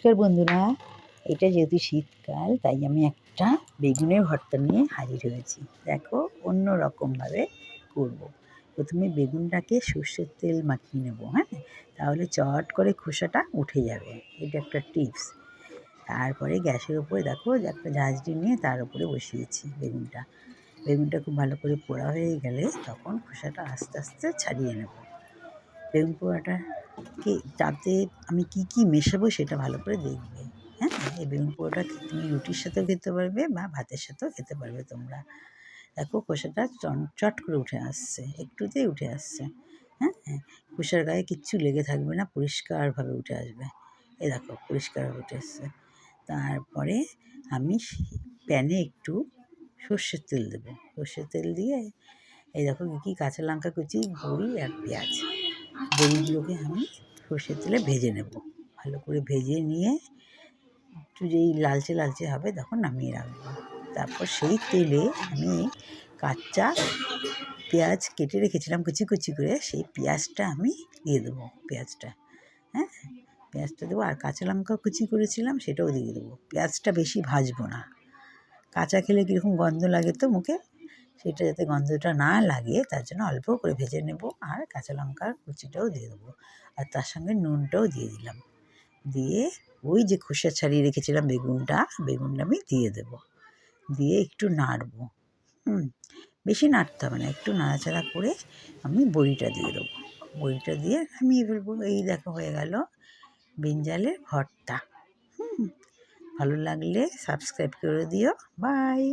নমস্কার বন্ধুরা, এটা যেহেতু শীতকাল তাই আমি একটা বেগুনের ভর্তা নিয়ে হাজির হয়েছি। দেখো অন্য রকমভাবে করব। প্রথমে বেগুনটাকে সর্ষের তেল মাখিয়ে নেব, হ্যাঁ, তাহলে চট করে খোসাটা উঠে যাবে। এটা একটা টিপস। তারপরে গ্যাসের উপরে দেখো একটা ঝাঁঝরি নিয়ে তার উপরে বসিয়েছি বেগুনটা খুব ভালো করে পোড়া হয়ে গেলে তখন খোসাটা আস্তে আস্তে ছাড়িয়ে নেব। বেগুন পোড়াটা তাতে আমি কি মেশাবো সেটা ভালো করে দেখবে, হ্যাঁ। এই বেগুন পোড়াটা তুমি রুটির সাথেও খেতে পারবে বা ভাতের সাথেও খেতে পারবে তোমরা। দেখো খোসাটা চট করে উঠে আসছে, একটুতেই উঠে আসছে, হ্যাঁ। খোসার গায়ে কিচ্ছু লেগে থাকবে না, পরিষ্কারভাবে উঠে আসবে। এই দেখো পরিষ্কারভাবে উঠে আসছে। তারপরে আমি প্যানে একটু সর্ষের তেল দেবো। সর্ষের তেল দিয়ে এই দেখো কি কাঁচা লঙ্কা কুচি, বড়ি আর পেঁয়াজ, বড়িগুলোকে আমি সর্ষের তেলে ভেজে নেব। ভালো করে ভেজে নিয়ে একটু যেই লালচে লালচে হবে তখন নামিয়ে রাখবো। তারপর সেই তেলে আমি কাঁচা পেঁয়াজ কেটে রেখেছিলাম কুচি কুচি করে, সেই পেঁয়াজটা আমি দিয়ে দেবো। হ্যাঁ, পেঁয়াজটা দেবো আর কাঁচা লঙ্কা কুচি করেছিলাম সেটাও দিয়ে দেবো। পেঁয়াজটা বেশি ভাজবো না, কাঁচা খেলে কীরকম গন্ধ লাগে তো মুখে, সেটা যাতে গন্ধটা না লাগে তার জন্য অল্প করে ভেজে নেব। আর কাঁচা লঙ্কার কুচিটাও দিয়ে দেবো, আর তার সঙ্গে নুনটাও দিয়ে দিলাম। দিয়ে ওই যে খোসা ছাড়িয়ে রেখেছিলাম বেগুনটা আমি দিয়ে দেব। দিয়ে একটু নাড়বো, বেশি নাড়তে হবে না, একটু নাড়াচাড়া করে আমি বড়িটা দিয়ে দেবো। বড়িটা দিয়ে নামিয়ে ফেলবো। এই দেখো হয়ে গেল ব্রিঞ্জালের ভর্তা। ভালো লাগলে সাবস্ক্রাইব করে দিও। বাই।